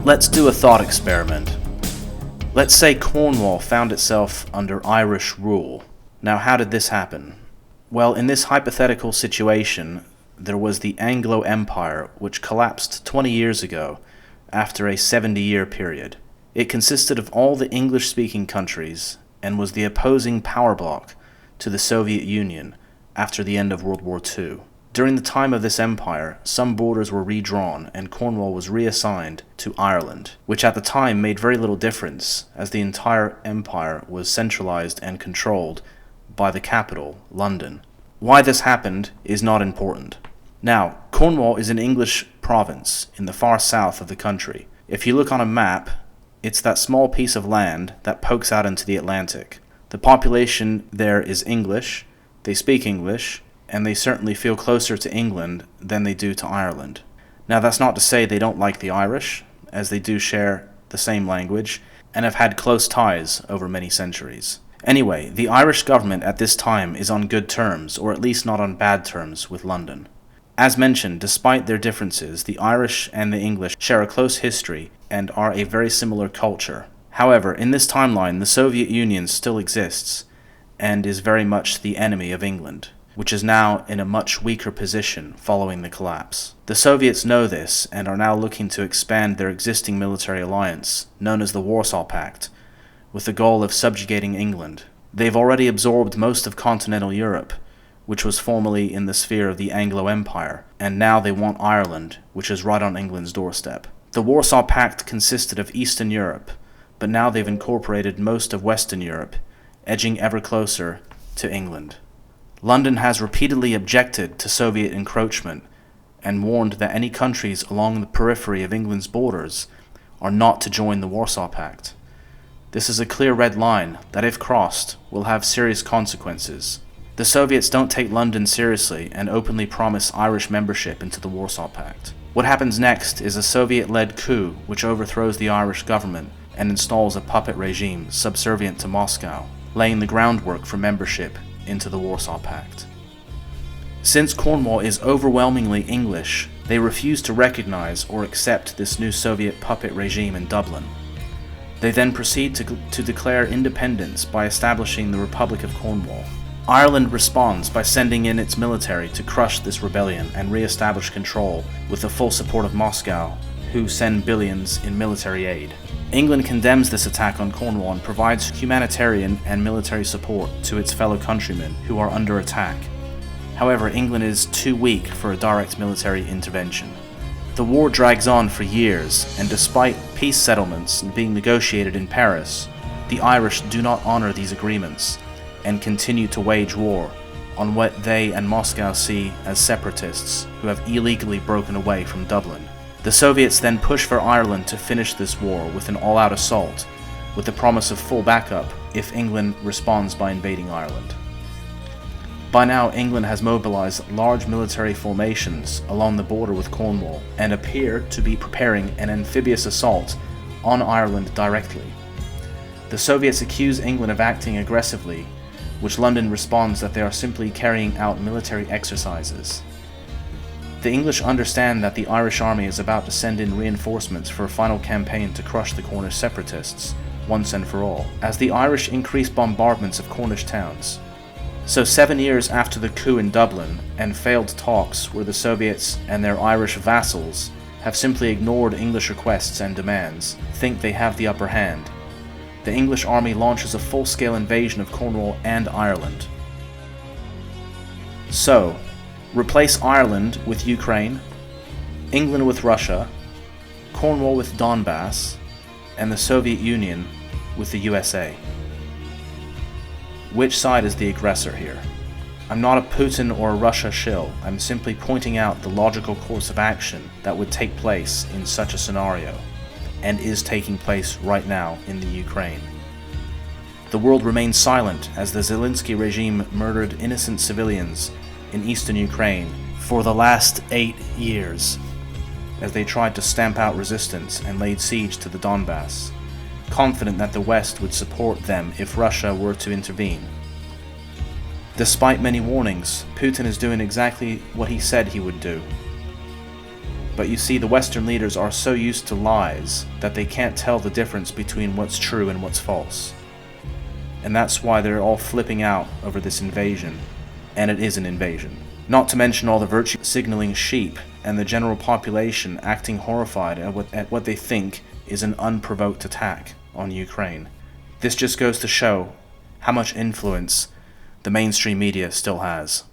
Let's do a thought experiment. Let's say Cornwall found itself under Irish rule. Now, how did this happen? Well, in this hypothetical situation, there was the Anglo Empire, which collapsed 20 years ago after a 70-year period. It consisted of all the English-speaking countries and was the opposing power bloc to the Soviet Union after the end of World War II. During the time of this empire, some borders were redrawn and Cornwall was reassigned to Ireland, which at the time made very little difference as the entire empire was centralized and controlled by the capital, London. Why this happened is not important. Now, Cornwall is an English province in the far south of the country. If you look on a map, it's that small piece of land that pokes out into the Atlantic. The population there is English, they speak English, and they certainly feel closer to England than they do to Ireland. Now, that's not to say they don't like the Irish, as they do share the same language and have had close ties over many centuries. Anyway, the Irish government at this time is on good terms, or at least not on bad terms, with London. As mentioned, despite their differences, the Irish and the English share a close history and are a very similar culture. However, in this timeline, the Soviet Union still exists and is very much the enemy of England, which is now in a much weaker position following the collapse. The Soviets know this and are now looking to expand their existing military alliance, known as the Warsaw Pact, with the goal of subjugating England. They've already absorbed most of continental Europe, which was formerly in the sphere of the Anglo Empire, and now they want Ireland, which is right on England's doorstep. The Warsaw Pact consisted of Eastern Europe, but now they've incorporated most of Western Europe, edging ever closer to England. London has repeatedly objected to Soviet encroachment and warned that any countries along the periphery of England's borders are not to join the Warsaw Pact. This is a clear red line that, if crossed, will have serious consequences. The Soviets don't take London seriously and openly promise Irish membership into the Warsaw Pact. What happens next is a Soviet-led coup which overthrows the Irish government and installs a puppet regime subservient to Moscow, laying the groundwork for membership into the Warsaw Pact. Since Cornwall is overwhelmingly English, they refuse to recognize or accept this new Soviet puppet regime in Dublin. They then proceed to declare independence by establishing the Republic of Cornwall. Ireland responds by sending in its military to crush this rebellion and re-establish control with the full support of Moscow, who send billions in military aid. England condemns this attack on Cornwall and provides humanitarian and military support to its fellow countrymen who are under attack. However, England is too weak for a direct military intervention. The war drags on for years, and despite peace settlements being negotiated in Paris, the Irish do not honor these agreements and continue to wage war on what they and Moscow see as separatists who have illegally broken away from Dublin. The Soviets then push for Ireland to finish this war with an all-out assault, with the promise of full backup if England responds by invading Ireland. By now, England has mobilized large military formations along the border with Cornwall and appear to be preparing an amphibious assault on Ireland directly. The Soviets accuse England of acting aggressively, which London responds that they are simply carrying out military exercises. The English understand that the Irish army is about to send in reinforcements for a final campaign to crush the Cornish separatists, once and for all, as the Irish increase bombardments of Cornish towns. So 7 years after the coup in Dublin and failed talks where the Soviets and their Irish vassals have simply ignored English requests and demands, think they have the upper hand, the English army launches a full-scale invasion of Cornwall and Ireland. So, replace Ireland with Ukraine, England with Russia, Cornwall with Donbass, and the Soviet Union with the USA. Which side is the aggressor here? I'm not a Putin or a Russia shill. I'm simply pointing out the logical course of action that would take place in such a scenario, and is taking place right now in the Ukraine. The world remains silent as the Zelensky regime murdered innocent civilians in eastern Ukraine for the last 8 years, as they tried to stamp out resistance and laid siege to the Donbass, confident that the West would support them if Russia were to intervene. Despite many warnings, Putin is doing exactly what he said he would do. But you see, the Western leaders are so used to lies that they can't tell the difference between what's true and what's false. And that's why they're all flipping out over this invasion. And it is an invasion. Not to mention all the virtue signaling sheep and the general population acting horrified at what they think is an unprovoked attack on Ukraine. This just goes to show how much influence the mainstream media still has.